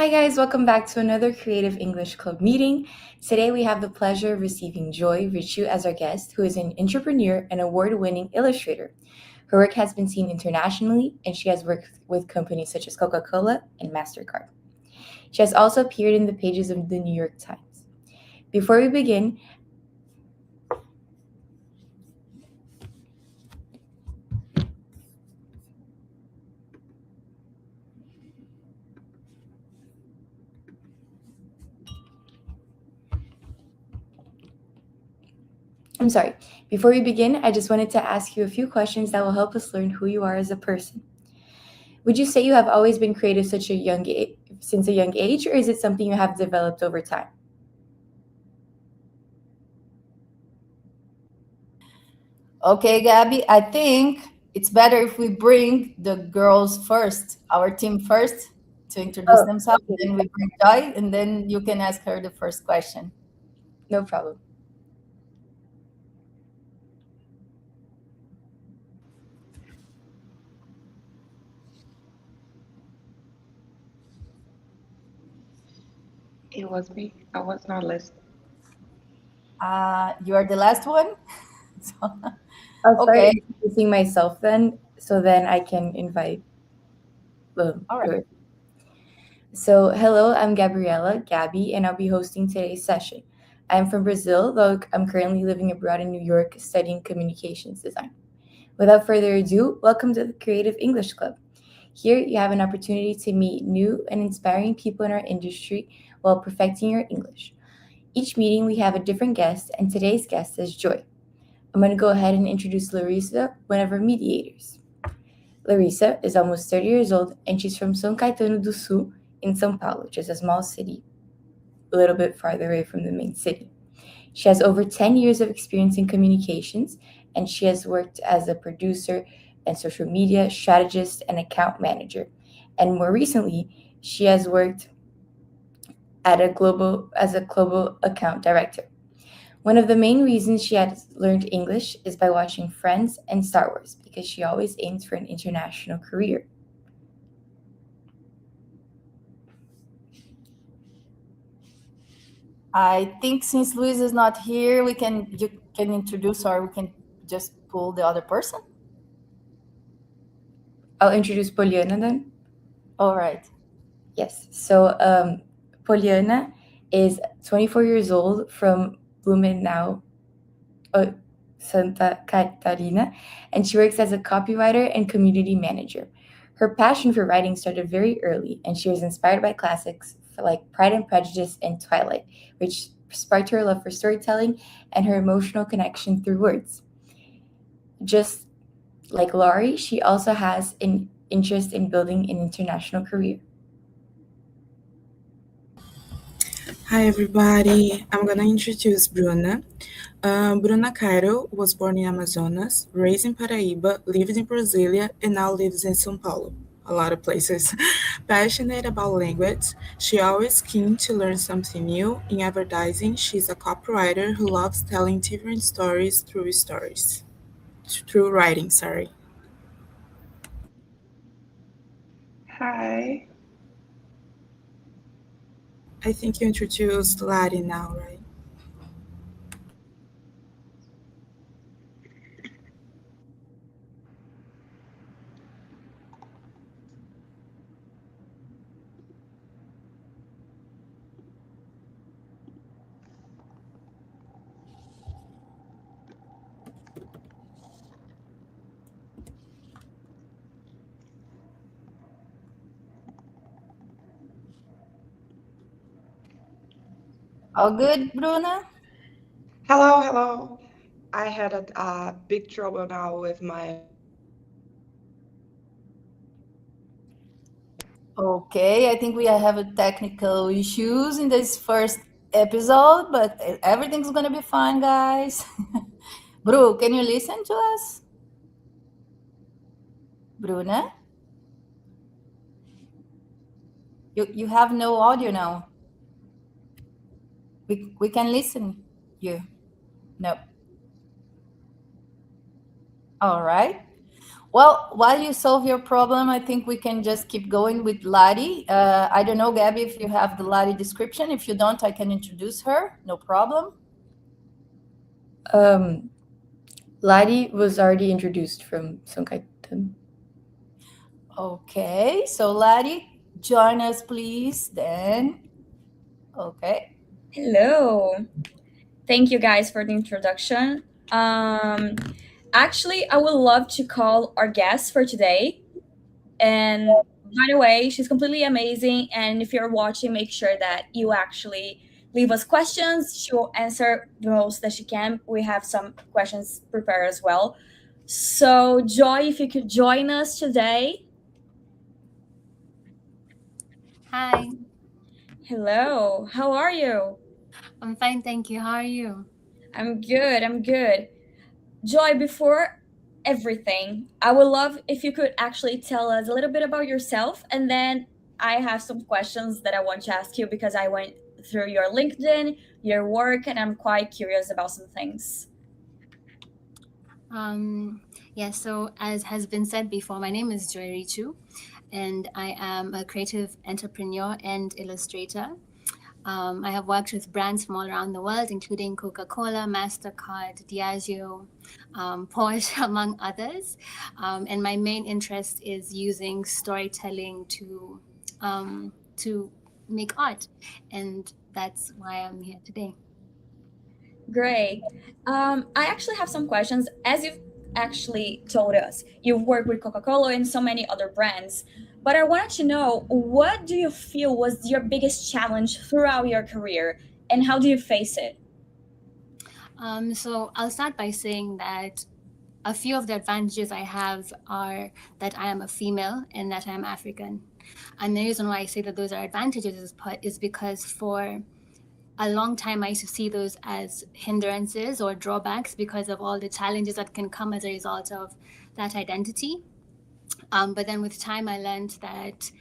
Hi guys, welcome back to another Creative English Club meeting. Today we have the pleasure of receiving Joy Richu as our guest, who is an entrepreneur and award-winning illustrator. Her work has been seen internationally, and she has worked with companies such as Coca-Cola and MasterCard. She has also appeared in the pages of the New York Times. Before we begin, I just wanted to ask you a few questions that will help us learn who you are as a person. Would you say you have always been creative since a young age, or is it something you have developed over time? Okay, Gabby, I think it's better if we bring the girls first, our team first, to introduce themselves. Okay. Then we bring Joy, and then you can ask her the first question. No problem. It was me. I was not listening. You are the last one? So, I'll start okay, introducing myself then, so then I can invite all right. Joy. So, hello, I'm Gabby, and I'll be hosting today's session. I'm from Brazil, though I'm currently living abroad in New York studying communications design. Without further ado, welcome to the Creative English Club. Here, you have an opportunity to meet new and inspiring people in our industry while perfecting your English. Each meeting, we have a different guest, and today's guest is Joy. I'm going to go ahead and introduce Larissa, one of our mediators. Larissa is almost 30 years old, and she's from São Caetano do Sul in São Paulo, which is a small city a little bit farther away from the main city. She has over 10 years of experience in communications, and she has worked as a producer and social media strategist and account manager. And more recently, she has worked as a global account director. One of the main reasons she has learned English is by watching Friends and Star Wars, because she always aims for an international career. I think since Luisa is not here, you can introduce, or we can just pull the other person. I'll introduce Poliana then. All right. Yes. So Poliana is 24 years old from Blumenau, Santa Catarina, and she works as a copywriter and community manager. Her passion for writing started very early, and she was inspired by classics like Pride and Prejudice and Twilight, which sparked her love for storytelling and her emotional connection through words. Just like Laurie, she also has an interest in building an international career. Hi everybody, I'm gonna introduce Bruna. Bruna Cairo was born in Amazonas, raised in Paraíba, lived in Brasilia, and now lives in São Paulo. A lot of places. Passionate about language, she always keen to learn something new. In advertising, she's a copywriter who loves telling different stories through writing, sorry. Hi. I think you introduced Lari now, right? All good, Bruna? Hello. I had a big trouble now with my. Okay, I think we have a technical issues in this first episode, but everything's gonna be fine, guys. Bru, can you listen to us? Bruna? You have no audio now. We can listen you. No. All right. Well, while you solve your problem, I think we can just keep going with Lottie. I don't know, Gabby, if you have the Lottie description. If you don't, I can introduce her. No problem. Ladi was already introduced from Songkaitan. Okay, so Lottie, join us, please. Then, okay. Hello. Thank you guys for the introduction. Actually, I would love to call our guest for today. And by the way, she's completely amazing. And if you're watching, make sure that you actually leave us questions. She will answer the most that she can. We have some questions prepared as well. So, Joy, if you could join us today. Hi, Hello. How are you? I'm fine, thank you. How are you? I'm good. I'm good. Joy, before everything, I would love if you could actually tell us a little bit about yourself, and then I have some questions that I want to ask you because I went through your LinkedIn, your work, and I'm quite curious about some things. Yeah, so as has been said before, my name is Joy Richu, and I am a creative entrepreneur and illustrator. I have worked with brands from all around the world, including Coca-Cola, MasterCard, Diageo, Porsche, among others. And my main interest is using storytelling to make art, and that's why I'm here today. Great. I actually have some questions. As you've actually told us, you've worked with Coca-Cola and so many other brands. But I wanted to know, what do you feel was your biggest challenge throughout your career, and how do you face it? So I'll start by saying that a few of the advantages I have are that I am a female and that I am African. And the reason why I say that those are advantages is because for a long time I used to see those as hindrances or drawbacks because of all the challenges that can come as a result of that identity. But then with time, I learned that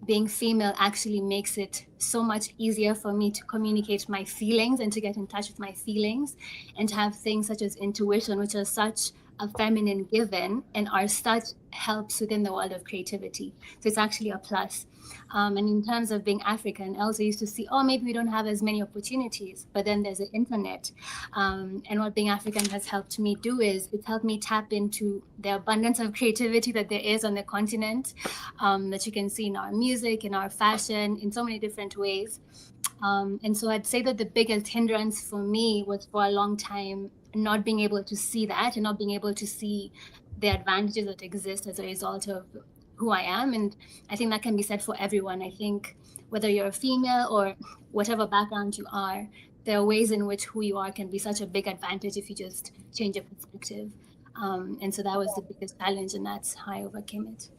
being female actually makes it so much easier for me to communicate my feelings and to get in touch with my feelings and to have things such as intuition, which are such a feminine given and are such helps within the world of creativity. So it's actually a plus. And in terms of being African, I also used to see, oh, maybe we don't have as many opportunities, but then there's the internet. And what being African has helped me do is it's helped me tap into the abundance of creativity that there is on the continent, that you can see in our music, in our fashion, in so many different ways. And so I'd say that the biggest hindrance for me was for a long time not being able to see that and not being able to see the advantages that exist as a result of who I am. And I think that can be said for everyone. I think whether you're a female or whatever background you are, there are ways in which who you are can be such a big advantage if you just change your perspective. And so that was the biggest challenge, and that's how I overcame it.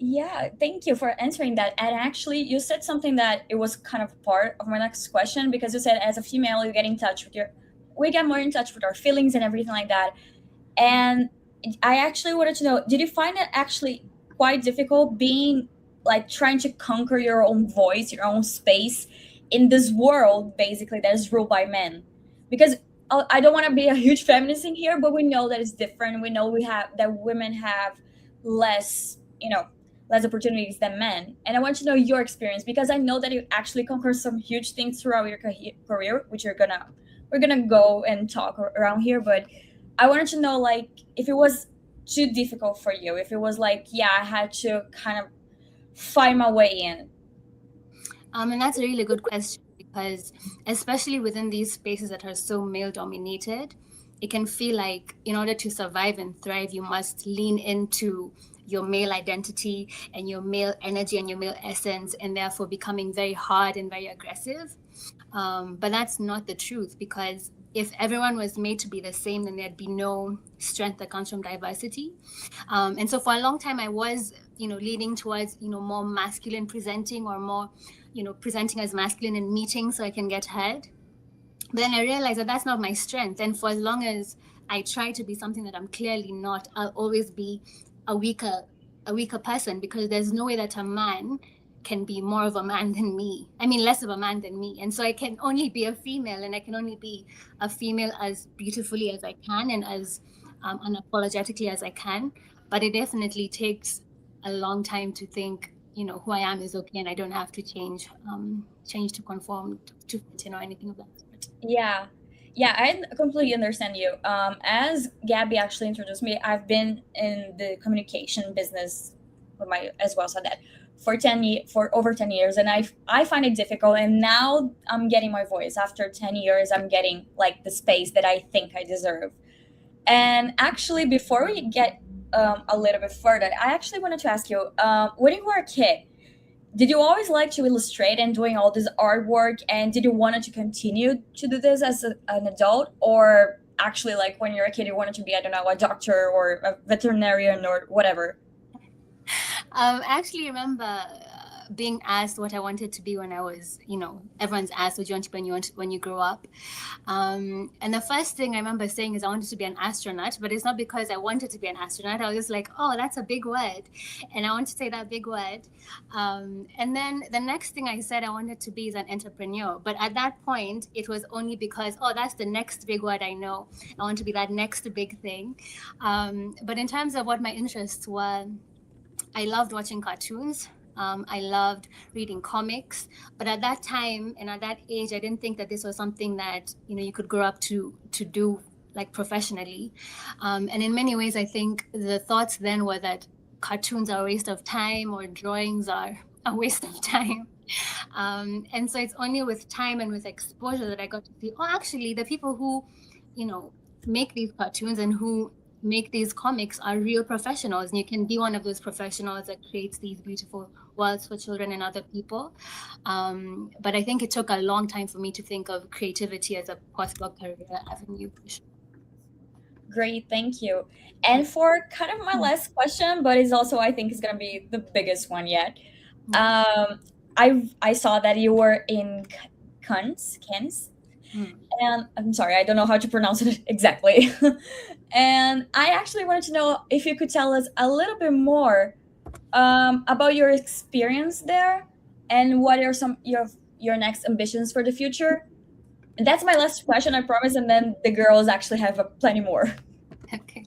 Yeah, thank you for answering that. And actually, you said something that it was kind of part of my next question, because you said as a female, you get in touch with we get more in touch with our feelings and everything like that. And I actually wanted to know, did you find it actually quite difficult being like trying to conquer your own voice, your own space in this world basically that is ruled by men? Because I don't want to be a huge feminist in here, but we know that it's different. We know that women have less, less opportunities than men. And I want to know your experience, because I know that you actually conquer some huge things throughout your career, which we're gonna go and talk around here. But I wanted to know, like, if it was too difficult for you, if it was like, yeah, I had to kind of find my way in. And that's a really good question, because especially within these spaces that are so male dominated, it can feel like in order to survive and thrive, you must lean into your male identity and your male energy and your male essence, and therefore becoming very hard and very aggressive. But that's not the truth, because if everyone was made to be the same, then there'd be no strength that comes from diversity. And so for a long time, I was, leaning towards, more masculine presenting, or more, presenting as masculine in meetings so I can get ahead. But then I realized that that's not my strength. And for as long as I try to be something that I'm clearly not, I'll always be a weaker person, because there's no way that a man can be more of a man than me. I mean, less of a man than me. And so I can only be a female, and I can only be a female as beautifully as I can and as unapologetically as I can. But it definitely takes a long time to think, who I am is okay, and I don't have to change to conform to fit in or anything of that sort. Yeah. I completely understand you. As Gabby actually introduced me, I've been in the communication business as well, so that for over 10 years, and I find it difficult, and now I'm getting my voice. After 10 years, I'm getting like the space that I think I deserve. And actually, before we get a little bit further, I actually wanted to ask you, when you were a kid, did you always like to illustrate and doing all this artwork, and did you want to continue to do this as an adult, or actually, like, when you're a kid you wanted to be, I don't know, a doctor or a veterinarian or whatever? I actually remember being asked what I wanted to be when I was, everyone's asked what you want to be when you grow up. And the first thing I remember saying is I wanted to be an astronaut, but it's not because I wanted to be an astronaut. I was just like, oh, that's a big word. And I want to say that big word. And then the next thing I said I wanted to be is an entrepreneur. But at that point, it was only because, oh, that's the next big word I know. I want to be that next big thing. But in terms of what my interests were, I loved watching cartoons. I loved reading comics, but at that time and at that age, I didn't think that this was something that you could grow up to do like professionally. And in many ways, I think the thoughts then were that cartoons are a waste of time, or drawings are a waste of time. And so it's only with time and with exposure that I got to see, oh, actually, the people who make these cartoons and who make these comics are real professionals, and you can be one of those professionals that creates these beautiful worlds for children and other people. But I think it took a long time for me to think of creativity as a possible career avenue. Great, thank you. And for kind of my last question, but it's also, I think, is going to be the biggest one yet. I saw that you were in Cannes. And I'm sorry, I don't know how to pronounce it exactly. And I actually wanted to know if you could tell us a little bit more about your experience there, and what are some your next ambitions for the future. And that's my last question, I promise, and then the girls actually have plenty more. Okay,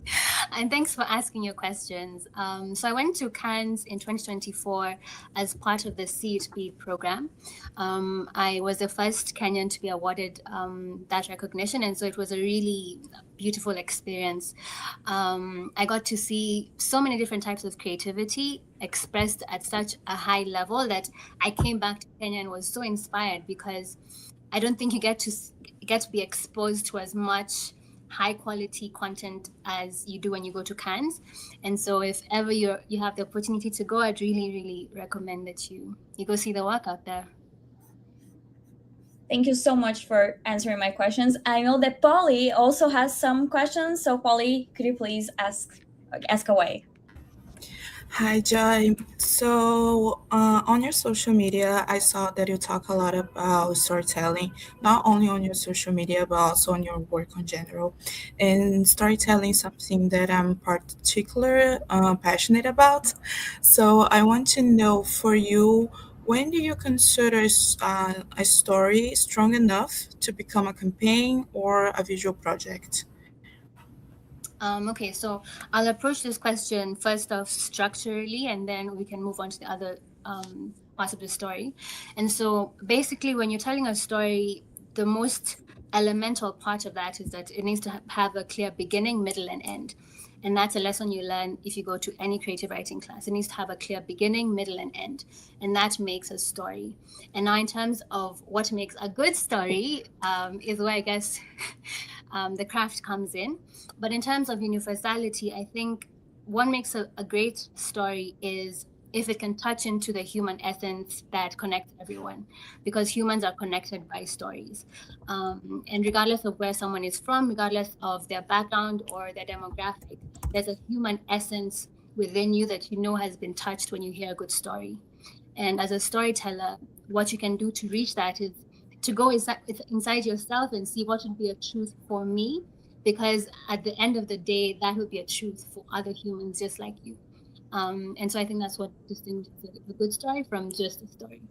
and thanks for asking your questions. So I went to Cannes in 2024 as part of the CHP program. I was the first Kenyan to be awarded that recognition, and so it was a really beautiful experience. I got to see so many different types of creativity expressed at such a high level that I came back to Kenya and was so inspired, because I don't think you get to be exposed to as much high quality content as you do when you go to Cannes. And so if ever you have the opportunity to go, I'd really, really recommend that you go see the work out there. Thank you so much for answering my questions. I know that Polly also has some questions. So Polly, could you please ask away? Hi, Joy. So, on your social media, I saw that you talk a lot about storytelling, not only on your social media, but also on your work in general. And storytelling is something that I'm particularly passionate about. So, I want to know, for you, when do you consider a story strong enough to become a campaign or a visual project? Okay, so I'll approach this question first off structurally, and then we can move on to the other parts of the story. And so basically, when you're telling a story, the most elemental part of that is that it needs to have a clear beginning, middle, and end. And that's a lesson you learn if you go to any creative writing class. It needs to have a clear beginning, middle, and end. And that makes a story. And now in terms of what makes a good story is where I guess the craft comes in. But in terms of universality, I think what makes a great story is if it can touch into the human essence that connects everyone, because humans are connected by stories. And regardless of where someone is from, regardless of their background or their demographic, there's a human essence within you that has been touched when you hear a good story. And as a storyteller, what you can do to reach that is to go inside yourself and see what would be a truth for me, because at the end of the day, that would be a truth for other humans just like you. And so I think that's what distinguishes a good story from just a story.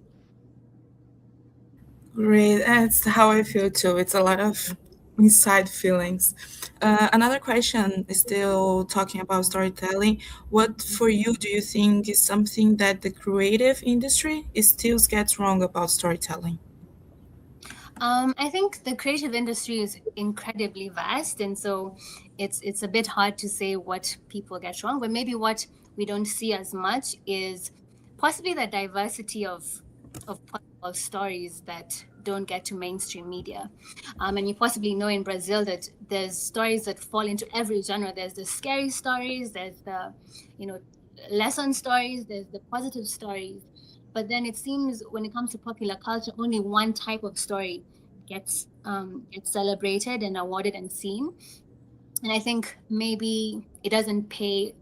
Great, that's how I feel too. It's a lot of inside feelings. Another question is still talking about storytelling. What for you do you think is something that the creative industry still gets wrong about storytelling? I think the creative industry is incredibly vast, and so it's a bit hard to say what people get wrong. But maybe what we don't see as much is possibly the diversity of possible stories that don't get to mainstream media. And you possibly know in Brazil that there's stories that fall into every genre. There's the scary stories, there's the, lesson stories, there's the positive stories. But then it seems when it comes to popular culture, only one type of story gets celebrated and awarded and seen. And I think maybe it doesn't pay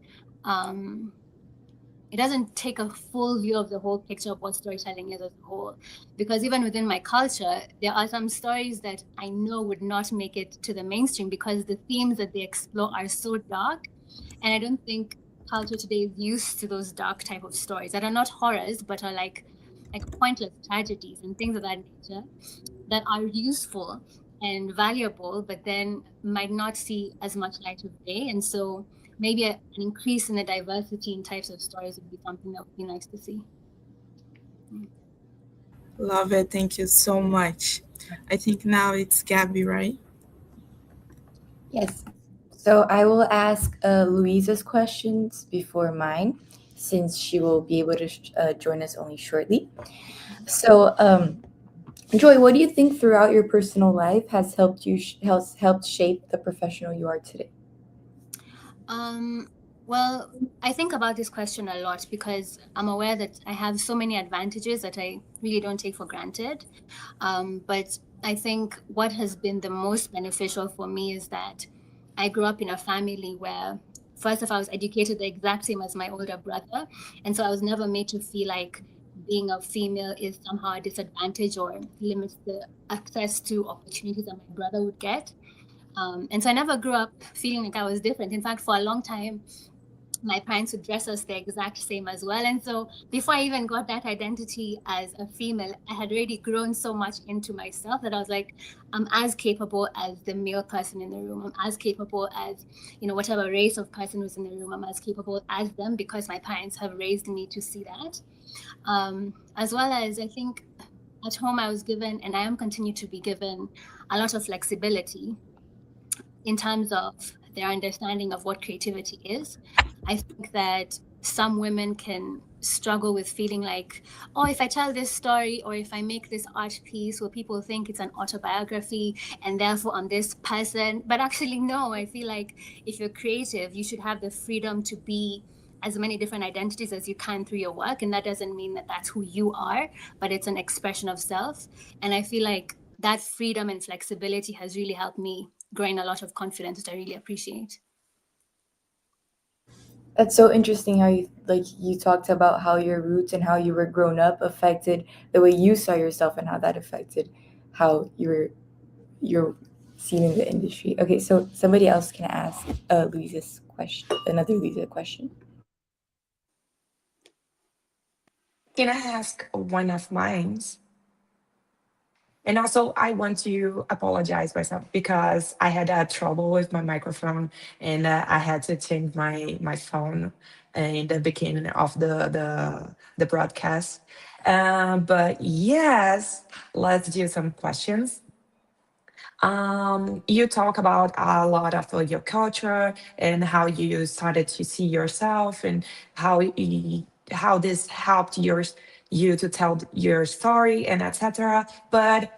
it doesn't take a full view of the whole picture of what storytelling is as a whole. Because even within my culture, there are some stories that I know would not make it to the mainstream because the themes that they explore are so dark. And I don't think culture today is used to those dark type of stories that are not horrors, but are like pointless tragedies and things of that nature that are useful and valuable, but then might not see as much light of day. And so maybe an increase in the diversity in types of stories would be something that would be nice to see. Love it. Thank you so much. I think now it's Gabby, right? Yes. So I will ask Luiza's questions before mine, since she will be able to join us only shortly. So, Joy, what do you think throughout your personal life has helped you has helped shape the professional you are today? Well, I think about this question a lot because I'm aware that I have so many advantages that I really don't take for granted. But I think what has been the most beneficial for me is that I grew up in a family where, first of all, I was educated the exact same as my older brother. And so I was never made to feel like being a female is somehow a disadvantage or limits the access to opportunities that my brother would get. And so I never grew up feeling like I was different. In fact, for a long time, my parents would dress us the exact same as well. And so before I even got that identity as a female, I had already grown so much into myself that I was like, I'm as capable as the male person in the room. I'm as capable as, whatever race of person who's in the room, I'm as capable as them because my parents have raised me to see that. As well as I think at home I was given, and I am continue to be given, a lot of flexibility in terms of their understanding of what creativity is. I think that some women can struggle with feeling like, oh, if I tell this story or if I make this art piece where people think it's an autobiography and therefore I'm this person. But actually, no, I feel like if you're creative, you should have the freedom to be as many different identities as you can through your work. And that doesn't mean that that's who you are, but it's an expression of self. And I feel like that freedom and flexibility has really helped me gain a lot of confidence, which I really appreciate. That's so interesting how you talked about how your roots and how you were grown up affected the way you saw yourself and how that affected how you're seen in the industry. Okay, so somebody else can ask Luisa's question, another Luisa question. Can I ask one of mine? And also, I want to apologize myself because I had trouble with my microphone, and I had to change my phone in the beginning of the broadcast. But yes, let's do some questions. You talk about a lot of your culture and how you started to see yourself and how this helped you to tell your story and etc. But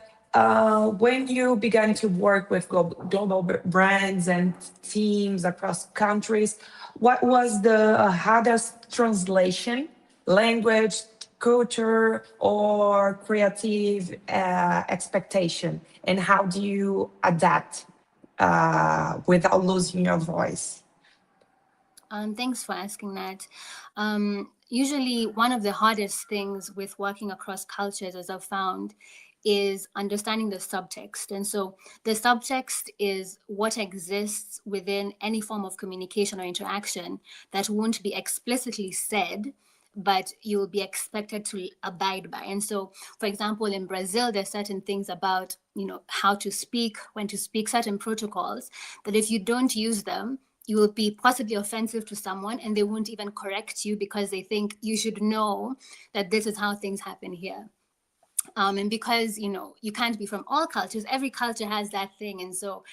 when you began to work with global brands and teams across countries, what was the hardest translation, language, culture, or creative expectation? And how do you adapt without losing your voice? Thanks for asking that. Usually, one of the hardest things with working across cultures, as I've found, is understanding the subtext. And so the subtext is what exists within any form of communication or interaction that won't be explicitly said, but you will be expected to abide by. And so, for example, in Brazil, there's certain things about, how to speak, when to speak, certain protocols that if you don't use them, you will be possibly offensive to someone and they won't even correct you because they think you should know that this is how things happen here. And because, you can't be from all cultures, every culture has that thing. And so,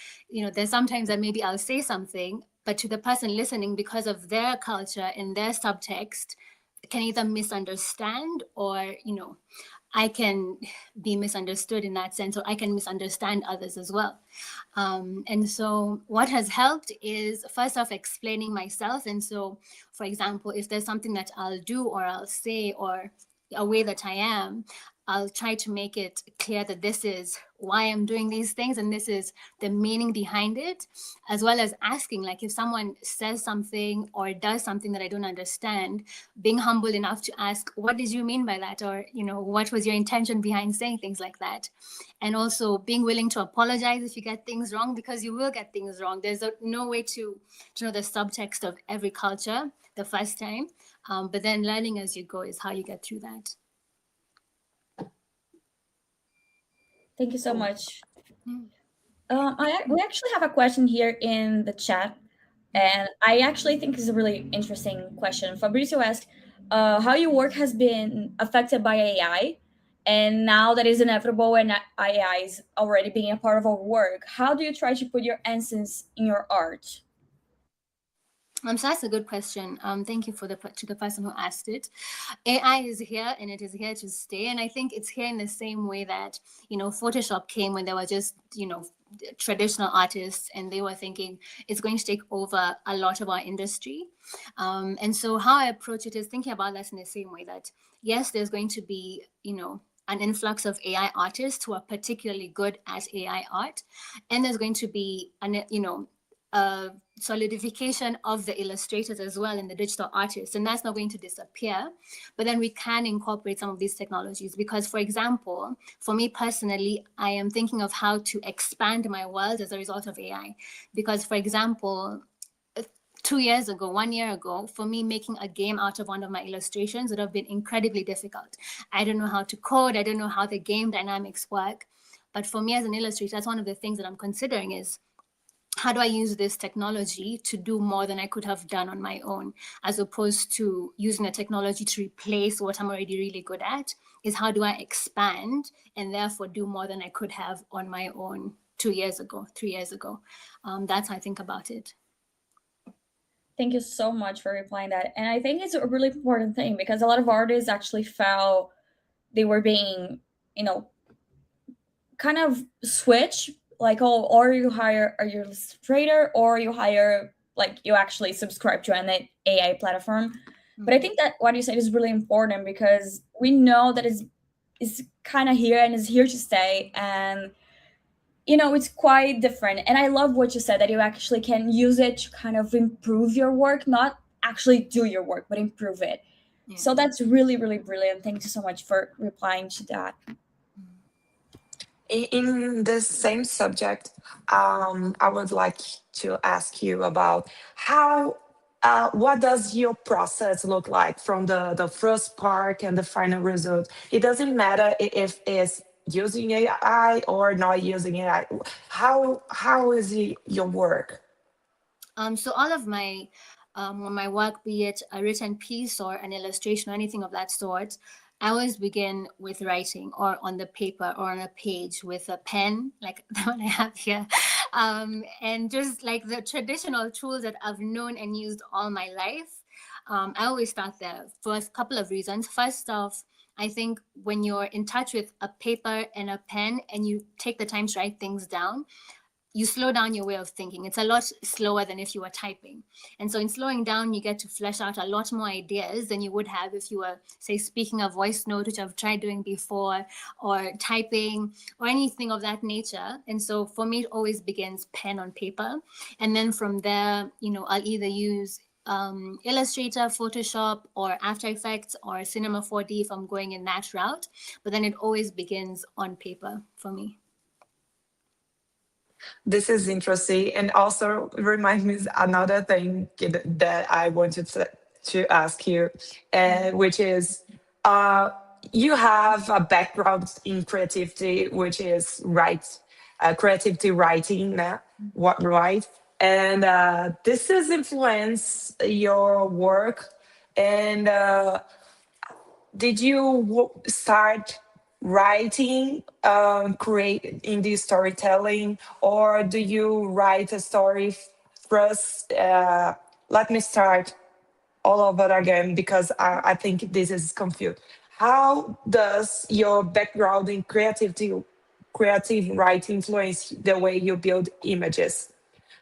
there's sometimes that maybe I'll say something, but to the person listening, because of their culture and their subtext, can either misunderstand or, I can be misunderstood in that sense, or I can misunderstand others as well. And so what has helped is first off explaining myself. And so, for example, if there's something that I'll do or I'll say or a way that I am, I'll try to make it clear that this is why I'm doing these things and this is the meaning behind it, as well as asking, like if someone says something or does something that I don't understand, being humble enough to ask, what did you mean by that? Or, what was your intention behind saying things like that? And also being willing to apologize if you get things wrong, because you will get things wrong. There's no way to know the subtext of every culture the first time. But then learning as you go is how you get through that. Thank you so much. We actually have a question here in the chat, and I actually think it's a really interesting question. Fabrizio asked, how your work has been affected by AI, and now that is inevitable and AI is already being a part of our work, how do you try to put your essence in your art? So that's a good question. Thank you to the person who asked it. AI is here and it is here to stay. And I think it's here in the same way that, Photoshop came when there were just, traditional artists and they were thinking it's going to take over a lot of our industry. And so how I approach it is thinking about that in the same way that, yes, there's going to be, an influx of AI artists who are particularly good at AI art. And there's going to be, a solidification of the illustrators as well and the digital artists, and that's not going to disappear. But then we can incorporate some of these technologies because, for example, for me personally, I am thinking of how to expand my world as a result of AI. Because, for example, 1 year ago, for me, making a game out of one of my illustrations would have been incredibly difficult. I don't know how to code. I don't know how the game dynamics work. But for me as an illustrator, that's one of the things that I'm considering is, how do I use this technology to do more than I could have done on my own, as opposed to using the technology to replace what I'm already really good at? Is how do I expand and therefore do more than I could have on my own 2 years ago, 3 years ago? That's how I think about it. Thank you so much for replying that. And I think it's a really important thing because a lot of artists actually felt they were being, kind of switch, like, oh, or you hire a illustrator or you hire, like, you actually subscribe to an AI platform. Mm-hmm. But I think that what you said is really important because we know that it's kind of here and is here to stay. And, it's quite different. And I love what you said, that you actually can use it to kind of improve your work, not actually do your work, but improve it. Yeah. So that's really, really brilliant. Thank you so much for replying to that. In this same subject, I would like to ask you about what does your process look like from the first part and the final result? It doesn't matter if it's using AI or not using AI. How is your work? So all of my work, be it a written piece or an illustration or anything of that sort, I always begin with writing or on the paper or on a page with a pen, like the one I have here. And just like the traditional tools that I've known and used all my life. I always start there for a couple of reasons. First off, I think when you're in touch with a paper and a pen and you take the time to write things down, you slow down your way of thinking. It's a lot slower than if you were typing. And so in slowing down, you get to flesh out a lot more ideas than you would have if you were, say, speaking a voice note, which I've tried doing before, or typing or anything of that nature. And so for me, it always begins pen on paper. And then from there, I'll either use Illustrator, Photoshop, or After Effects, or Cinema 4D if I'm going in that route. But then it always begins on paper for me. This is interesting, and also reminds me another thing that I wanted to ask you, which is, you have a background in creativity, which is creativity writing, what right? And this has influenced your work. And did you start writing, create in the storytelling, or do you write a story first? Let me start all over again because I think this is confused. How does your background in creative writing influence the way you build images?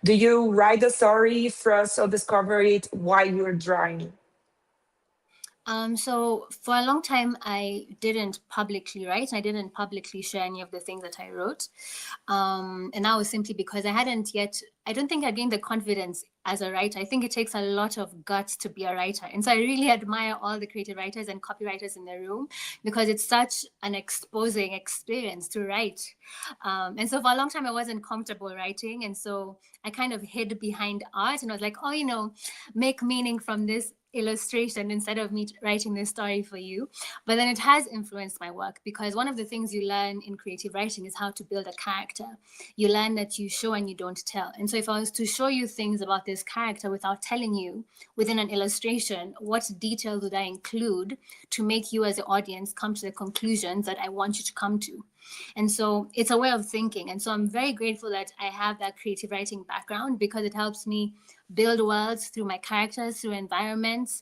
Do you write the story first or discover it while you're drawing? So for a long time, I didn't publicly write. I didn't publicly share any of the things that I wrote. And that was simply because I don't think I gained the confidence as a writer. I think it takes a lot of guts to be a writer. And so I really admire all the creative writers and copywriters in the room because it's such an exposing experience to write. And so for a long time, I wasn't comfortable writing. And so I kind of hid behind art and I was like, make meaning from this illustration instead of me writing this story for you. But then it has influenced my work because one of the things you learn in creative writing is how to build a character. You learn that you show and you don't tell. And so if I was to show you things about this character without telling you within an illustration, what details would I include to make you as the audience come to the conclusions that I want you to come to? And so it's a way of thinking. And so I'm very grateful that I have that creative writing background because it helps me build worlds through my characters, through environments,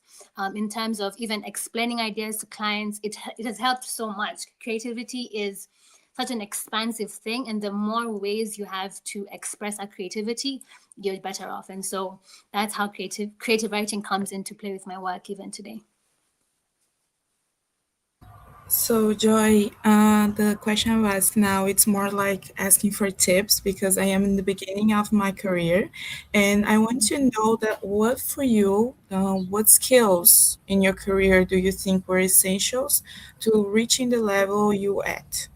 in terms of even explaining ideas to clients. It has helped so much. Creativity is such an expansive thing. And the more ways you have to express our creativity, you're better off. And so that's how creative writing comes into play with my work even today. So, Joy, the question I'm asking now, it's more like asking for tips because I am in the beginning of my career, and I want to know that what for you, what skills in your career do you think were essentials to reaching the level you at?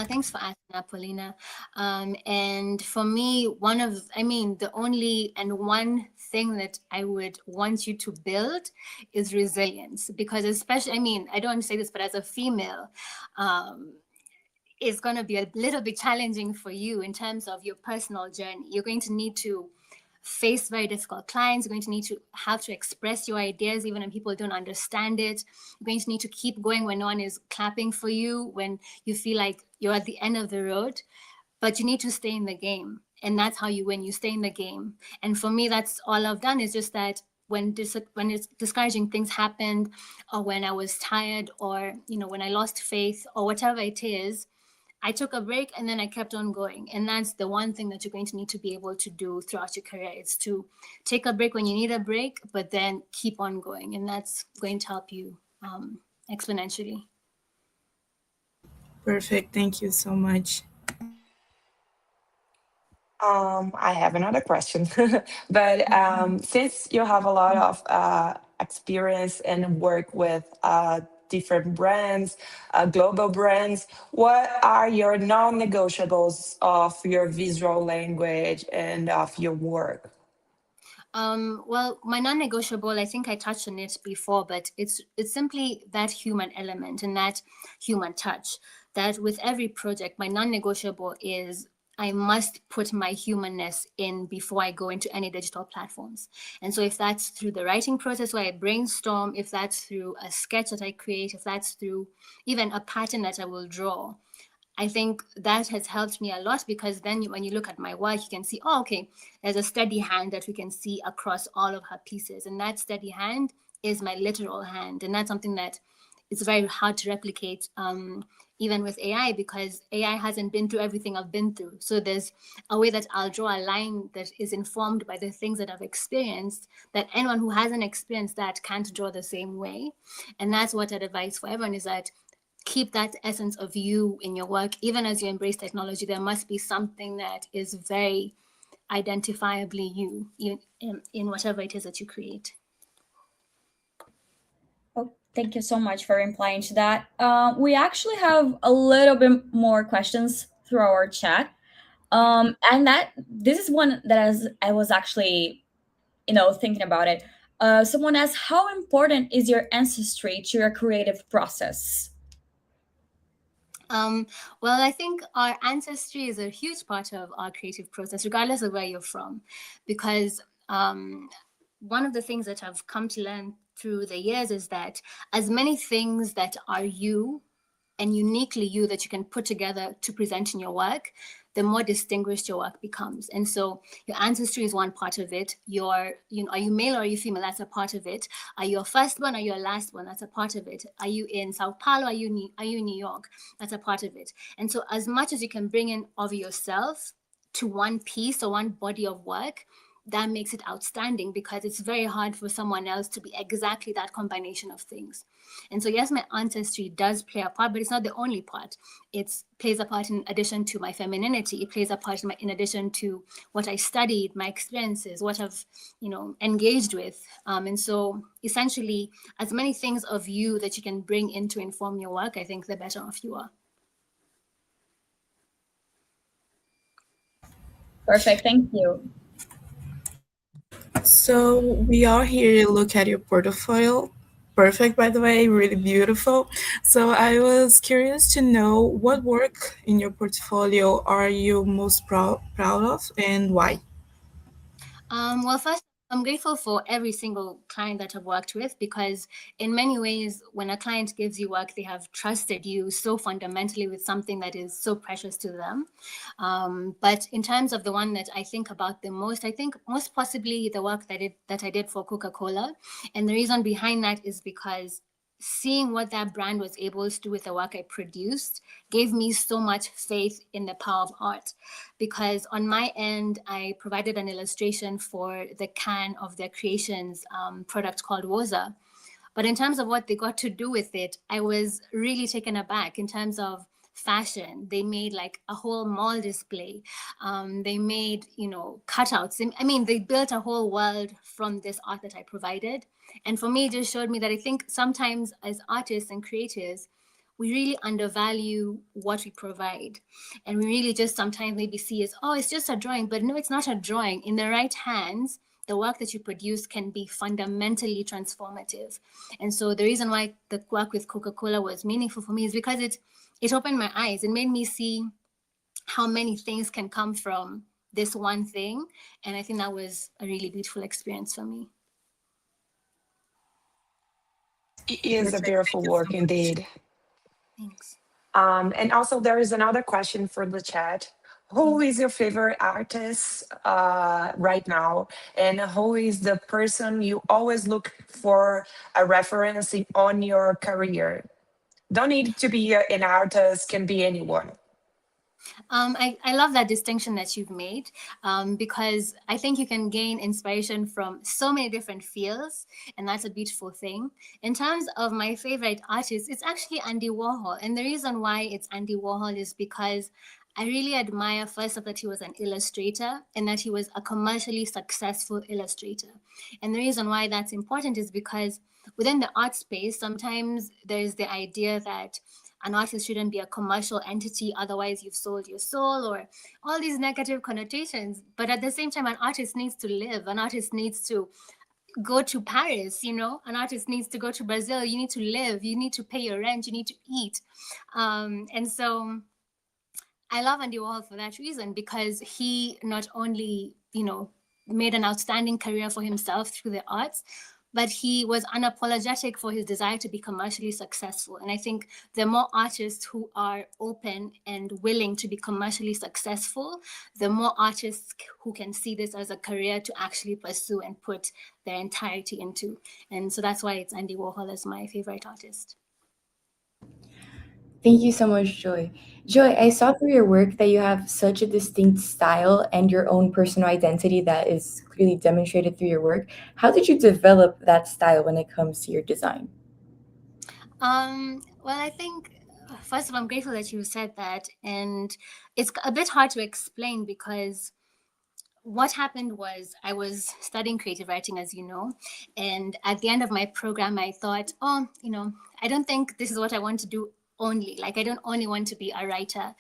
Thanks for asking that, Poliana. And for me, the only and one thing that I would want you to build is resilience. Because especially, I don't want to say this, but as a female, it's going to be a little bit challenging for you in terms of your personal journey. You're going to need to face very difficult clients. You're going to need to have to express your ideas even when people don't understand it. You're going to need to keep going when no one is clapping for you, when you feel like you're at the end of the road, but you need to stay in the game. And that's how you win. You stay in the game. And for me, that's all I've done is just that when it's discouraging things happened, or when I was tired, or when I lost faith, or whatever it is, I took a break and then I kept on going. And that's the one thing that you're going to need to be able to do throughout your career. It's to take a break when you need a break, but then keep on going. And that's going to help you exponentially. Perfect. Thank you so much. I have another question, but since you have a lot of experience and work with different brands, global brands, what are your non-negotiables of your visual language and of your work? Well, my non-negotiable, I think I touched on it before, but it's simply that human element and that human touch. That with every project, my non-negotiable is I must put my humanness in before I go into any digital platforms. And so if that's through the writing process where I brainstorm, if that's through a sketch that I create, if that's through even a pattern that I will draw, I think that has helped me a lot because then when you look at my work, you can see, there's a steady hand that we can see across all of her pieces. And that steady hand is my literal hand. And that's something that is very hard to replicate even with AI because AI hasn't been through everything I've been through. So there's a way that I'll draw a line that is informed by the things that I've experienced that anyone who hasn't experienced that can't draw the same way. And that's what I'd advise for everyone is that keep that essence of you in your work. Even as you embrace technology, there must be something that is very identifiably you in whatever it is that you create. Oh, thank you so much for replying to that. We actually have a little bit more questions through our chat. And this is one that I was actually, thinking about it. Someone asks, how important is your ancestry to your creative process? Well, I think our ancestry is a huge part of our creative process, regardless of where you're from, because one of the things that I've come to learn through the years is that as many things that are you and uniquely you that you can put together to present in your work, the more distinguished your work becomes. And so your ancestry is one part of it. Are you male or are you female? That's a part of it. Are you a first one or your last one? That's a part of it. Are you in Sao Paulo? Are you in New York? That's a part of it. And so as much as you can bring in of yourself to one piece or one body of work, that makes it outstanding, because it's very hard for someone else to be exactly that combination of things. And so yes, my ancestry does play a part, but it's not the only part. It plays a part in addition to my femininity. It plays a part in addition to what I studied, my experiences, what I've engaged with. And so essentially, as many things of you that you can bring in to inform your work, I think the better off you are. Perfect, thank you. So we all here look at your portfolio. Perfect, by the way, really beautiful. So I was curious to know what work in your portfolio are you most proud of and why? Well, first, I'm grateful for every single client that I've worked with, because in many ways, when a client gives you work, they have trusted you so fundamentally with something that is so precious to them. But in terms of the one that I think about the most, I think most possibly the work that I did for Coca-Cola. And the reason behind that is because seeing what that brand was able to do with the work I produced gave me so much faith in the power of art. Because on my end, I provided an illustration for the can of their creations product called Woza. But in terms of what they got to do with it, I was really taken aback in terms of fashion. They made like a whole mall display. They made, cutouts. I mean, they built a whole world from this art that I provided. And for me, it just showed me that I think sometimes as artists and creators, we really undervalue what we provide. And we really just sometimes maybe see as, oh, it's just a drawing. But no, it's not a drawing. In the right hands, the work that you produce can be fundamentally transformative. And so the reason why the work with Coca-Cola was meaningful for me is because it opened my eyes. It made me see how many things can come from this one thing. And I think that was a really beautiful experience for me. It is a beautiful work indeed. Thanks. And also, there is another question for the chat. Who is your favorite artist right now? And who is the person you always look for a reference on your career? Don't need to be an artist, can be anyone. I love that distinction that you've made, because I think you can gain inspiration from so many different fields, and that's a beautiful thing. In terms of my favorite artist, it's actually Andy Warhol. And the reason why it's Andy Warhol is because I really admire, first off, that he was an illustrator and that he was a commercially successful illustrator. And the reason why that's important is because within the art space, sometimes there's the idea that an artist shouldn't be a commercial entity, otherwise you've sold your soul, or all these negative connotations. But at the same time, an artist needs to live. An artist needs to go to Paris, an artist needs to go to Brazil. You need to live, you need to pay your rent, you need to eat. And so I love Andy Warhol for that reason, because he not only, made an outstanding career for himself through the arts, but he was unapologetic for his desire to be commercially successful. And I think the more artists who are open and willing to be commercially successful, the more artists who can see this as a career to actually pursue and put their entirety into. And so that's why it's Andy Warhol as my favorite artist. Thank you so much, Joy. Joy, I saw through your work that you have such a distinct style and your own personal identity that is clearly demonstrated through your work. How did you develop that style when it comes to your design? Well, I think, first of all, I'm grateful that you said that. And it's a bit hard to explain, because what happened was I was studying creative writing, as you know, and at the end of my program, I thought, I don't think this is what I want to do only. Like, I don't only want to be a writer,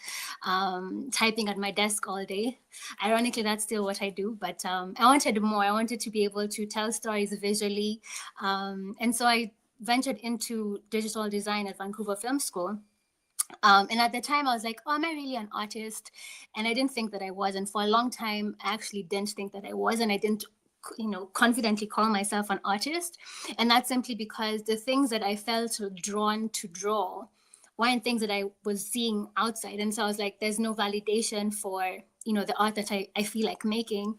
typing at my desk all day. Ironically, that's still what I do, but I wanted more. I wanted to be able to tell stories visually. And so I ventured into digital design at Vancouver Film School. And at the time, I was like, oh, am I really an artist? And I didn't think that I was. And for a long time, I actually didn't think that I was. And I didn't, confidently call myself an artist. And that's simply because the things that I felt drawn to draw weren't things that I was seeing outside. And so I was like, there's no validation for, the art that I feel like making.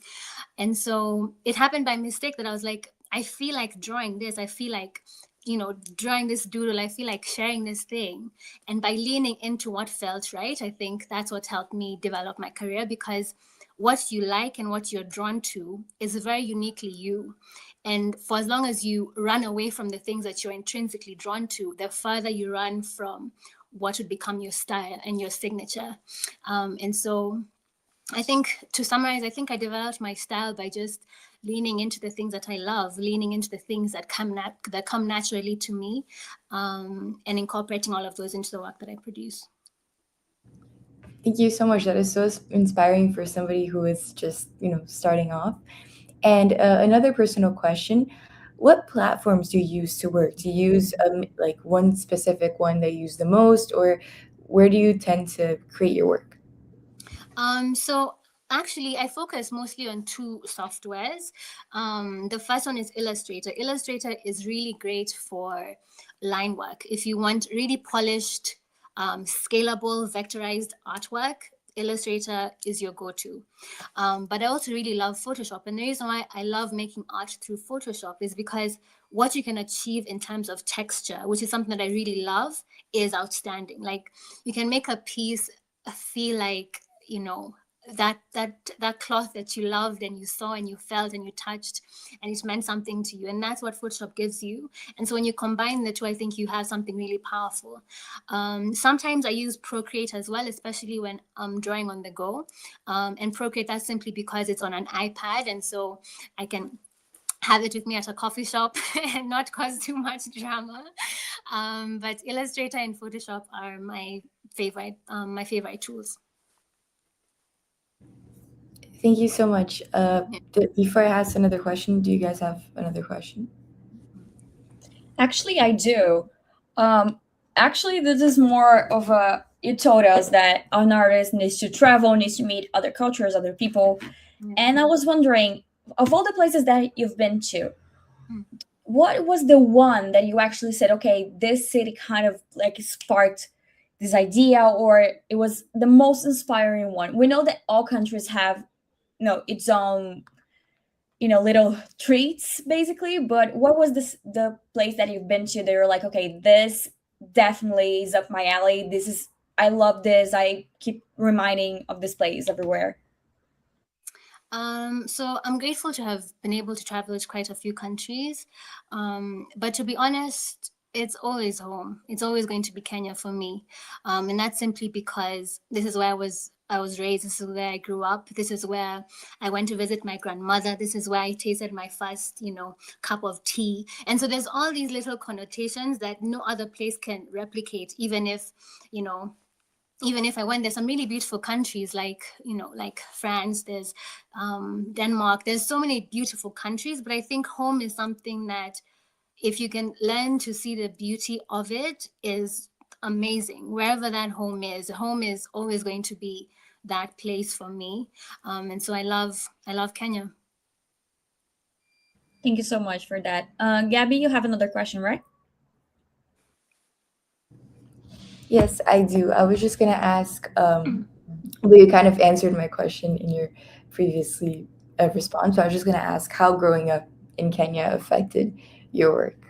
And so it happened by mistake that I was like, I feel like drawing this. I feel like, drawing this doodle. I feel like sharing this thing. And by leaning into what felt right, I think that's what helped me develop my career, because what you like and what you're drawn to is very uniquely you. And for as long as you run away from the things that you're intrinsically drawn to, the further you run from what would become your style and your signature. And so I think, to summarize, I think I developed my style by just leaning into the things that I love, leaning into the things that come naturally to me, and incorporating all of those into the work that I produce. Thank you so much. That is so inspiring for somebody who is just, starting off. And another personal question: what platforms do you use to work? Do you use like one specific one that you use the most, or where do you tend to create your work? So actually, I focus mostly on two softwares. The first one is Illustrator. Illustrator is really great for line work. If you want really polished, scalable, vectorized artwork, Illustrator is your go-to. But I also really love Photoshop. And the reason why I love making art through Photoshop is because what you can achieve in terms of texture, which is something that I really love, is outstanding. Like, you can make a piece feel like, that cloth that you loved and you saw and you felt and you touched, and it meant something to you. And that's what Photoshop gives you. And so when you combine the two, I think you have something really powerful. Sometimes I use Procreate as well, especially when I'm drawing on the go. And Procreate, that's simply because it's on an iPad, and so I can have it with me at a coffee shop and not cause too much drama. But Illustrator and Photoshop are my favorite tools. Thank you so much. Before I ask another question, do you guys have another question? Actually, I do. Actually, this is more of a, you told us that an artist needs to travel, needs to meet other cultures, other people. And I was wondering, of all the places that you've been to, what was the one that you actually said, okay, this city kind of like sparked this idea, or it was the most inspiring one? We know that all countries have, its own, little treats basically, but what was the place that you've been to that you're like, okay, this definitely is up my alley, I love this, I keep reminding of this place everywhere? So I'm grateful to have been able to travel to quite a few countries, but to be honest, it's always home. It's always going to be Kenya for me, and that's simply because this is where I was raised. This is where I grew up. This is where I went to visit my grandmother. This is where I tasted my first, cup of tea. And so there's all these little connotations that no other place can replicate, even if I went. There's some really beautiful countries like France, there's Denmark, there's so many beautiful countries, but I think home is something that, if you can learn to see the beauty of it, is amazing. Wherever that home is always going to be that place for me. And so I love Kenya. Thank you so much for that. Gabby, you have another question, right? Yes, I do. I was just gonna ask, but you kind of answered my question in your previously response. So I was just gonna ask how growing up in Kenya affected your work.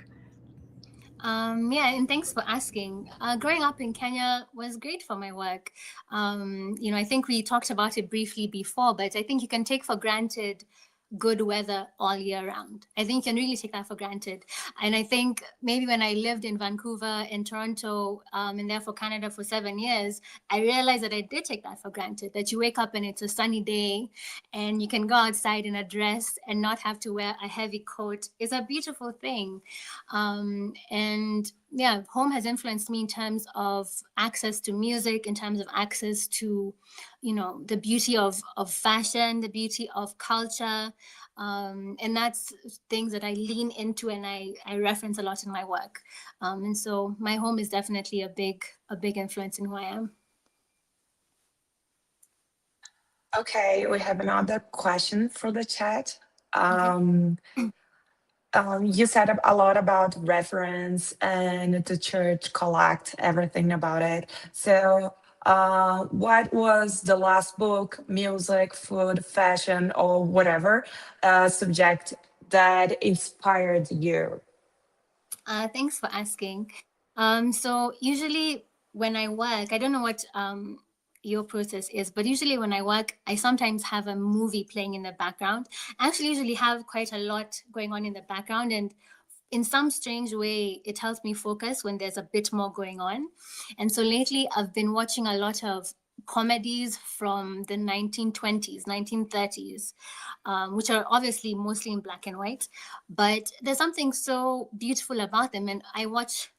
Yeah, and thanks for asking. Growing up in Kenya was great for my work. I think we talked about it briefly before, but I think you can take for granted good weather all year round. I think you can really take that for granted. And I think maybe when I lived in Vancouver, in Toronto, and therefore Canada for 7 years, I realized that I did take that for granted, that you wake up and it's a sunny day and you can go outside in a dress and not have to wear a heavy coat. It's a beautiful thing. And home has influenced me in terms of access to music, in terms of access to, the beauty of fashion, the beauty of culture. And that's things that I lean into and I reference a lot in my work. And so my home is definitely a big influence in who I am. Okay, we have another question for the chat. You said a lot about reference and the church collect everything about it. So, what was the last book, music, food, fashion, or whatever subject that inspired you? Thanks for asking. So usually when I work, I don't know what your process is, but usually when I work, I sometimes have a movie playing in the background. I actually usually have quite a lot going on in the background, and in some strange way, it helps me focus when there's a bit more going on. And so lately, I've been watching a lot of comedies from the 1920s, 1930s, which are obviously mostly in black and white. But there's something so beautiful about them, and I watch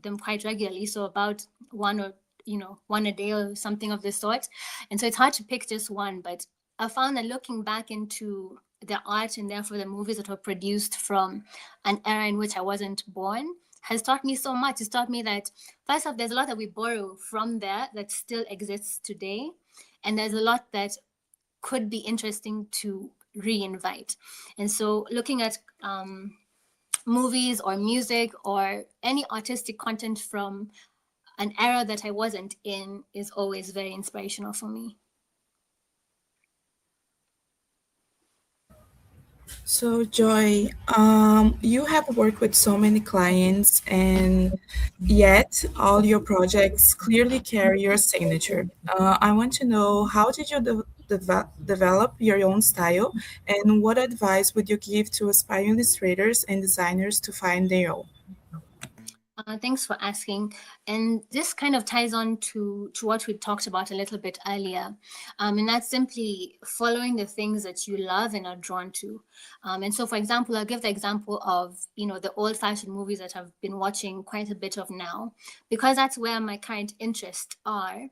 them quite regularly. So about one a day or something of the sort. And so it's hard to pick just one, but I found that looking back into the art and therefore the movies that were produced from an era in which I wasn't born has taught me so much. It's taught me that first off, there's a lot that we borrow from there that still exists today. And there's a lot that could be interesting to reinvite. And so looking at movies or music or any artistic content from an era that I wasn't in is always very inspirational for me. So, Joy, you have worked with so many clients, and yet all your projects clearly carry your signature. I want to know, how did you develop your own style, and what advice would you give to aspiring illustrators and designers to find their own? Thanks for asking. And this kind of ties on to what we talked about a little bit earlier. And that's simply following the things that you love and are drawn to. And so, for example, I'll give the example of, the old-fashioned movies that I've been watching quite a bit of now, because that's where my current interests are.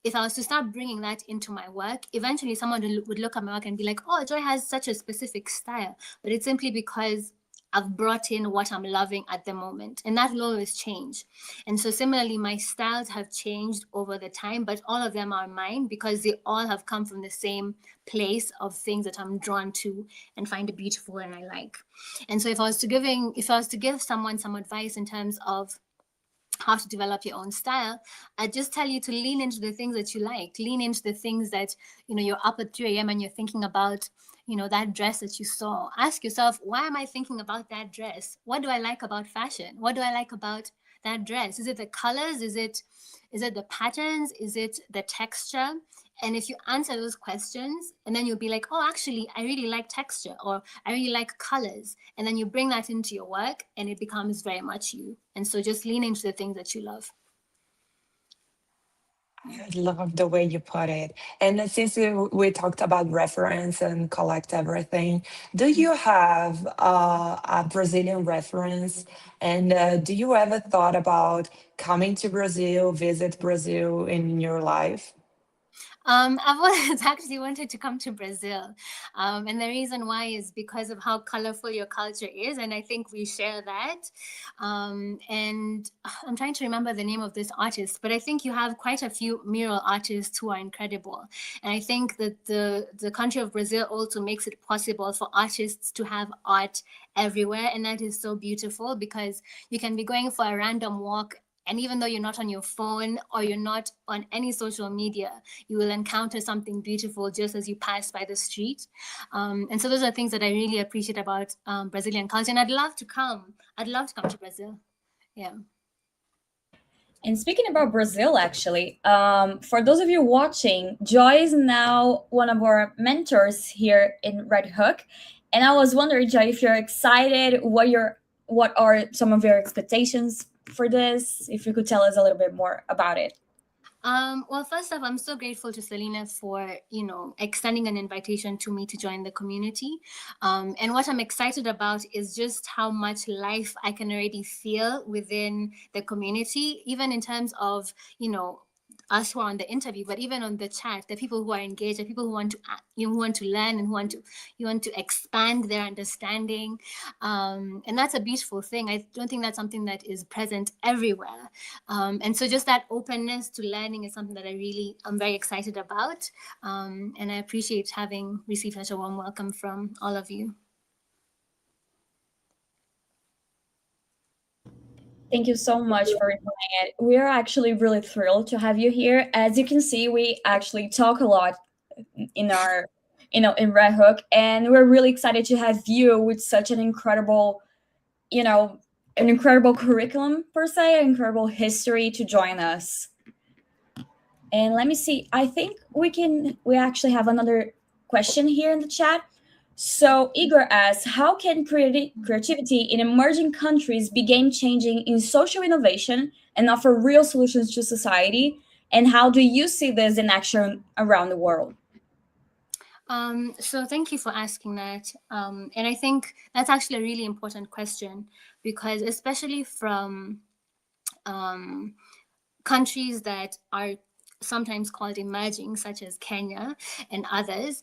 If I was to start bringing that into my work, eventually someone would look at my work and be like, oh, Joy has such a specific style. But it's simply because I've brought in what I'm loving at the moment, and that will always change. And so similarly, my styles have changed over the time, but all of them are mine because they all have come from the same place of things that I'm drawn to and find beautiful and I like. And so if I was to give someone some advice in terms of how to develop your own style, I just tell you to lean into the things that you like, lean into the things that, you're up at 3 a.m. and you're thinking about, that dress that you saw. Ask yourself, why am I thinking about that dress? What do I like about fashion? What do I like about that dress? Is it the colors? Is it the patterns? Is it the texture? And if you answer those questions, and then you'll be like, oh, actually, I really like texture, or I really like colors. And then you bring that into your work and it becomes very much you. And so just lean into the things that you love. I love the way you put it. And since we talked about reference and collect everything, do you have a Brazilian reference? And do you ever thought about coming to Brazil, visit Brazil in your life? I've always actually wanted to come to Brazil. And the reason why is because of how colorful your culture is. And I think we share that. And I'm trying to remember the name of this artist, but I think you have quite a few mural artists who are incredible. And I think that the country of Brazil also makes it possible for artists to have art everywhere. And that is so beautiful because you can be going for a random walk, and even though you're not on your phone or you're not on any social media, you will encounter something beautiful just as you pass by the street. And so those are things that I really appreciate about Brazilian culture. And I'd love to come. I'd love to come to Brazil. Yeah. And speaking about Brazil, actually, for those of you watching, Joy is now one of our mentors here in Red Hook. And I was wondering, Joy, if you're excited, what are some of your expectations for this? If you could tell us a little bit more about it. Well, first off, I'm so grateful to Selena for, extending an invitation to me to join the community. And what I'm excited about is just how much life I can already feel within the community, even in terms of, us who are on the interview, but even on the chat, the people who are engaged, the people who want to, who want to learn and who want to expand their understanding, and that's a beautiful thing. I don't think that's something that is present everywhere, and so just that openness to learning is something that I'm very excited about, and I appreciate having received such a warm welcome from all of you. Thank you so much for replying it. We are actually really thrilled to have you here. As you can see, we actually talk a lot in our, in Red Hook, and we're really excited to have you with such an incredible, an incredible curriculum per se, an incredible history to join us. And let me see. I think we actually have another question here in the chat. So Igor asks, how can creativity in emerging countries be game changing in social innovation and offer real solutions to society? And how do you see this in action around the world? So thank you for asking that. And I think that's actually a really important question, because especially from countries that are sometimes called emerging, such as Kenya and others,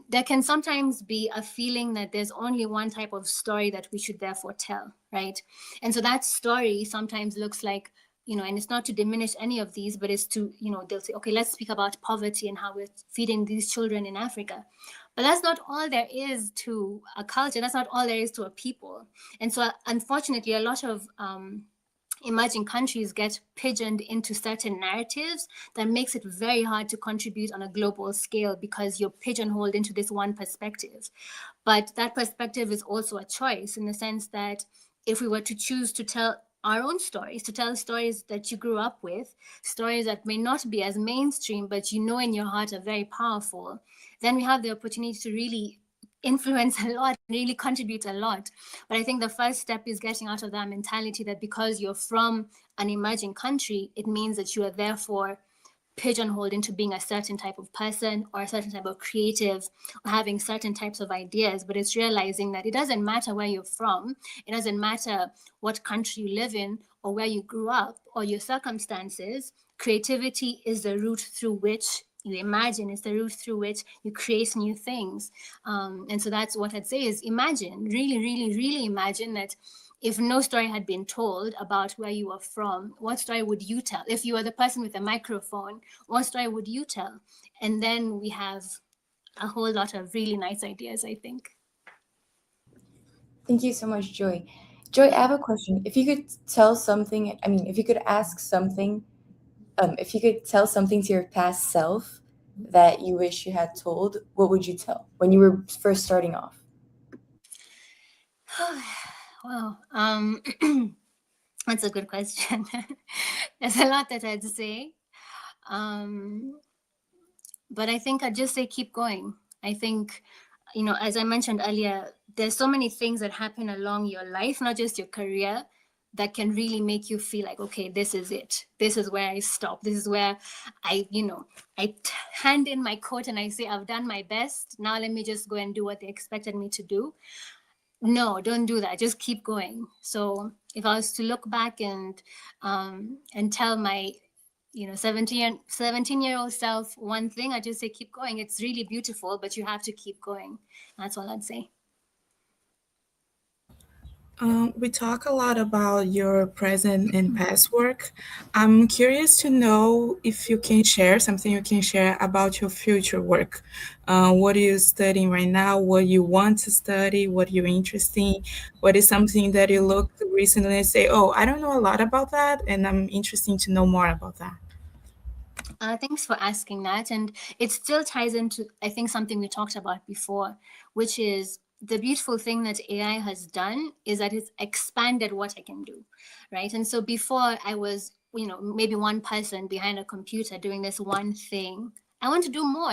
there can sometimes be a feeling that there's only one type of story that we should therefore tell, right? And so that story sometimes looks like, and it's not to diminish any of these, but it's to, they'll say, okay, let's speak about poverty and how we're feeding these children in Africa. But that's not all there is to a culture. That's not all there is to a people. And so unfortunately, a lot of emerging countries get pigeoned into certain narratives that makes it very hard to contribute on a global scale, because you're pigeonholed into this one perspective. But that perspective is also a choice, in the sense that if we were to choose to tell our own stories, to tell stories that you grew up with, stories that may not be as mainstream, but in your heart are very powerful, then we have the opportunity to really influence a lot, really contribute a lot. But I think the first step is getting out of that mentality that because you're from an emerging country, it means that you are therefore pigeonholed into being a certain type of person or a certain type of creative, or having certain types of ideas. But it's realizing that it doesn't matter where you're from, it doesn't matter what country you live in or where you grew up or your circumstances. Creativity is the route through which you imagine, is the route through which you create new things. And so that's what I'd say is imagine, really, really, really imagine that if no story had been told about where you were from, what story would you tell? If you were the person with a microphone, what story would you tell? And then we have a whole lot of really nice ideas, I think. Thank you so much, Joy. Joy, I have a question. If you could tell something, if you could ask something, if you could tell something to your past self that you wish you had told, what would you tell when you were first starting off? Wow. That's a good question. There's a lot that I'd say. But I think I'd just say keep going. I think, as I mentioned earlier, there's so many things that happen along your life, not just your career, that can really make you feel like, okay, this is it. This is where I stop. This is where I hand in my coat and I say, I've done my best. Now let me just go and do what they expected me to do. No, don't do that. Just keep going. So if I was to look back and tell my 17-year-old self one thing, I just say keep going. It's really beautiful, but you have to keep going. That's all I'd say. We talk a lot about your present and past work. I'm curious to know if you can share something you can share about your future work. What are you studying right now? What you want to study? What you're interested in? What is something that you looked recently and say, oh, I don't know a lot about that, and I'm interested to know more about that? Thanks for asking that. And it still ties into, I think, something we talked about before, which is the beautiful thing that AI has done is that it's expanded what I can do, right? And so before I was, maybe one person behind a computer doing this one thing I want to do more.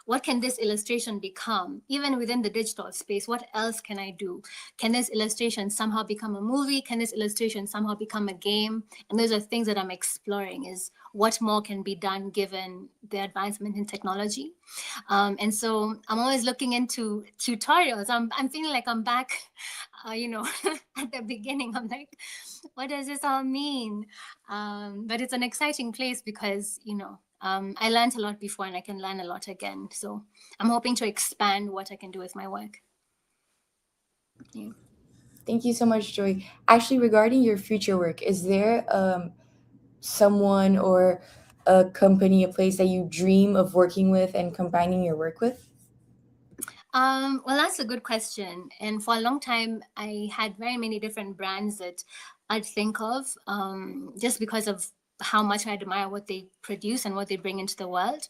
What can this illustration become? Even within the digital space, what else can I do? Can this illustration somehow become a movie? Can this illustration somehow become a game? And those are things that I'm exploring, is what more can be done given the advancement in technology. And so I'm always looking into tutorials. I'm feeling like I'm back, at the beginning. I'm like, what does this all mean? But it's an exciting place because, I learned a lot before and I can learn a lot again. So I'm hoping to expand what I can do with my work. Yeah. Thank you so much, Joy. Actually, regarding your future work, is there someone or a company, a place that you dream of working with and combining your work with? Well, that's a good question. And for a long time, I had very many different brands that I'd think of, just because of how much I admire what they produce and what they bring into the world.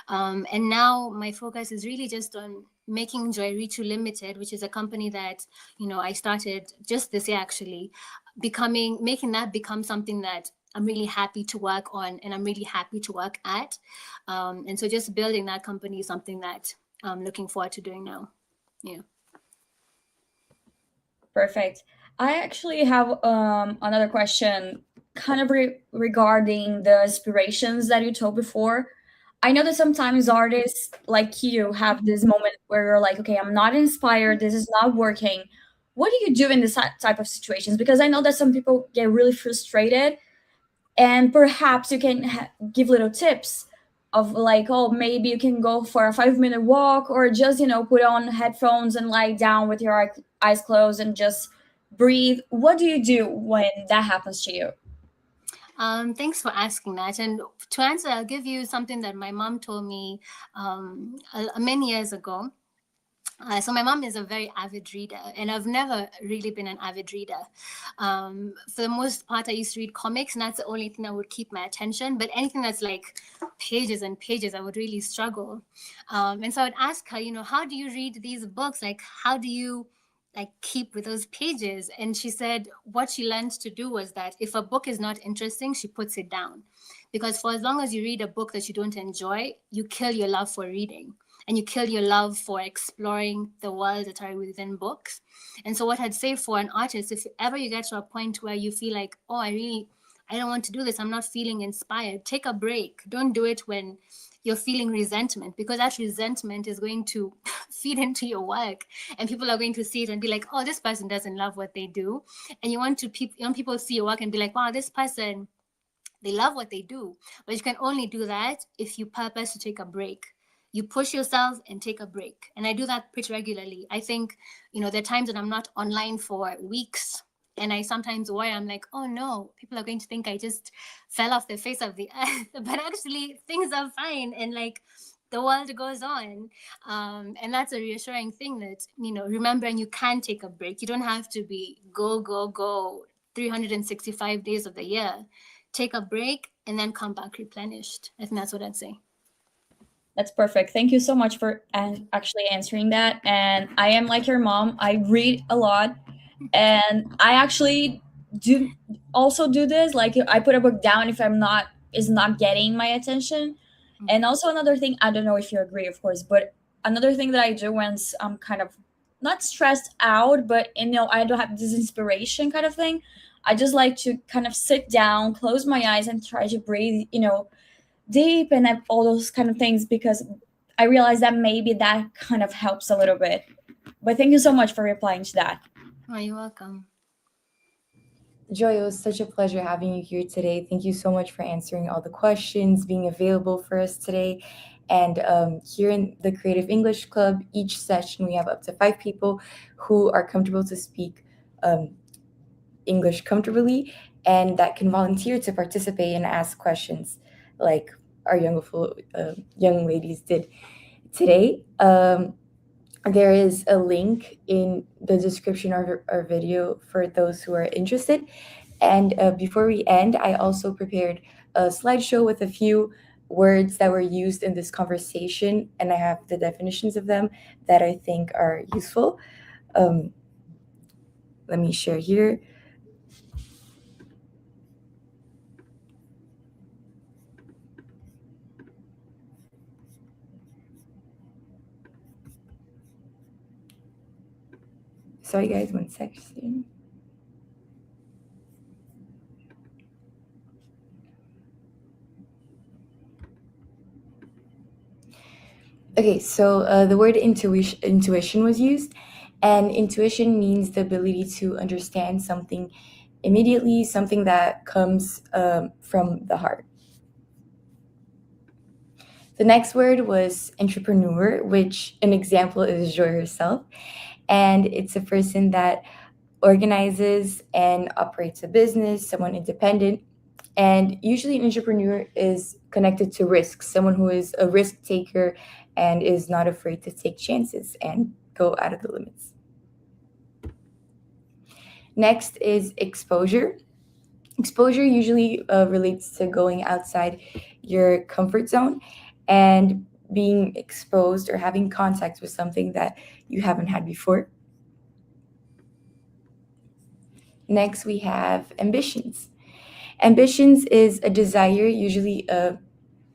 And now my focus is really just on making Joy Richu Limited, which is a company that, I started just this year, actually, making that become something that I'm really happy to work on and I'm really happy to work at. And so just building that company is something that I'm looking forward to doing now. Yeah. Perfect. I actually have another question, kind of regarding the inspirations that you told before. I know that sometimes artists like you have this moment where you're like, okay, I'm not inspired. This is not working. What do you do in this type of situations? Because I know that some people get really frustrated, and perhaps you can give little tips of like, oh, maybe you can go for a 5-minute walk, or just put on headphones and lie down with your eyes closed and just breathe. What do you do when that happens to you? Thanks for asking that. And to answer, I'll give you something that my mom told me many years ago. So my mom is a very avid reader, and I've never really been an avid reader. For the most part, I used to read comics, and that's the only thing that would keep my attention. But anything that's like pages and pages, I would really struggle. And so I would ask her, how do you read these books? Like, how do you keep with those pages? And she said what she learned to do was that if a book is not interesting, she puts it down. Because for as long as you read a book that you don't enjoy, you kill your love for reading. And you kill your love for exploring the world that are within books. And so what I'd say for an artist, if ever you get to a point where you feel like, oh, I don't want to do this, I'm not feeling inspired, take a break. Don't do it when you're feeling resentment, because that resentment is going to feed into your work, and people are going to see it and be like, oh, this person doesn't love what they do. And you want people to see your work and be like, wow, this person, they love what they do. But you can only do that if you purpose to take a break. You push yourself and take a break. And I do that pretty regularly. I think, there are times that I'm not online for weeks, and I sometimes worry, I'm like, oh no, people are going to think I just fell off the face of the earth. But actually things are fine, and the world goes on. And that's a reassuring thing, that, remembering you can take a break. You don't have to be go 365 days of the year. Take a break and then come back replenished. I think that's what I'd say. That's perfect. Thank you so much for actually answering that. And I am like your mom. I read a lot, and I actually do also do this. Like, I put a book down if is not getting my attention. And also another thing, I don't know if you agree, of course, but another thing that I do when I'm kind of not stressed out, but I don't have this inspiration kind of thing, I just like to kind of sit down, close my eyes, and try to breathe, deep, and all those kind of things, because I realize that maybe that kind of helps a little bit. But thank you so much for replying to that. Oh, you're welcome. Joy, it was such a pleasure having you here today. Thank you so much for answering all the questions, being available for us today. And here in the Creative English Club, each session we have up to 5 people who are comfortable to speak English comfortably, and that can volunteer to participate and ask questions like our young ladies did today. There is a link in the description of our video for those who are interested. And before we end, I also prepared a slideshow with a few words that were used in this conversation, and I have the definitions of them that I think are useful. Let me share here. Sorry, guys, one section. Okay, so the word intuition was used, and intuition means the ability to understand something immediately, something that comes from the heart. The next word was entrepreneur, which an example is Joy herself, and it's a person that organizes and operates a business, someone independent. And usually, an entrepreneur is connected to risk, someone who is a risk taker and is not afraid to take chances and go out of the limits. Next is exposure. Exposure usually relates to going outside your comfort zone and being exposed or having contact with something that you haven't had before. Next, we have ambitions. Ambitions is a desire, usually a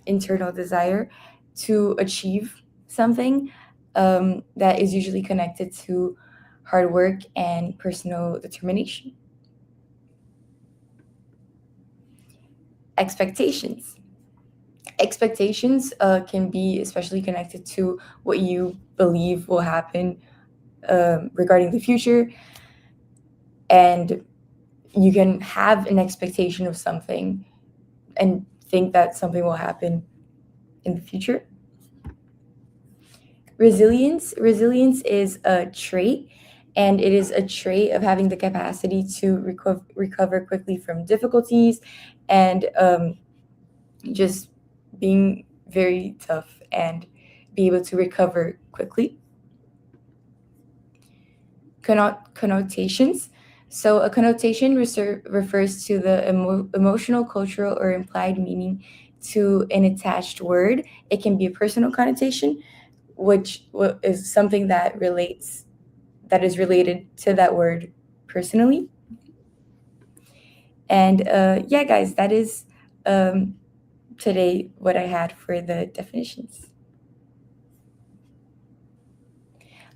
internal desire, to achieve something that is usually connected to hard work and personal determination. Expectations. Expectations can be especially connected to what you believe will happen regarding the future, and you can have an expectation of something and think that something will happen in the future. Resilience is a trait, and it is a trait of having the capacity to recover quickly from difficulties and just being very tough and be able to recover quickly. Connotations. So a connotation refers to the emotional, cultural, or implied meaning to an attached word. It can be a personal connotation, which is something that is related to that word personally. And yeah, guys, that is today what I had for the definitions.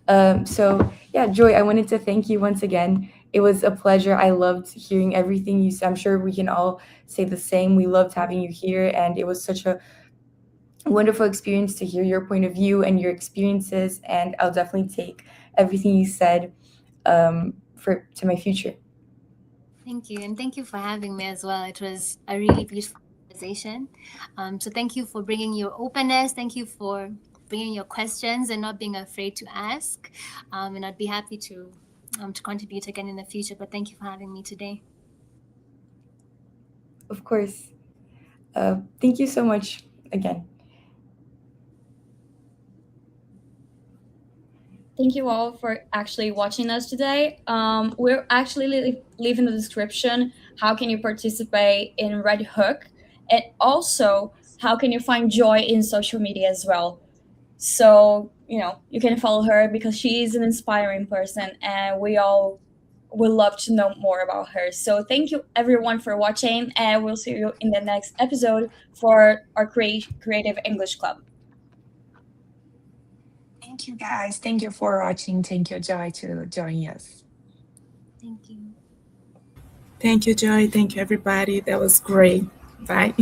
So yeah, Joy, I wanted to thank you once again. It was a pleasure. I loved hearing everything you said. I'm sure we can all say the same. We loved having you here, and it was such a wonderful experience to hear your point of view and your experiences. And I'll definitely take everything you said to my future. Thank you. And thank you for having me as well. It was a really beautiful conversation. So thank you for bringing your openness. Thank you for bringing your questions and not being afraid to ask. And I'd be happy to contribute again in the future. But thank you for having me today. Of course. Thank you so much again. Thank you all for actually watching us today. We're actually leave in the description how can you participate in Red Hook, and also how can you find Joy in social media as well. So you can follow her because she is an inspiring person, and we all would love to know more about her. So thank you everyone for watching, and we'll see you in the next episode for our Creative English Club. Thank you, guys. Thank you for watching. Thank you, Joy, to join us. Thank you. Thank you, Joy. Thank you, everybody. That was great. Bye.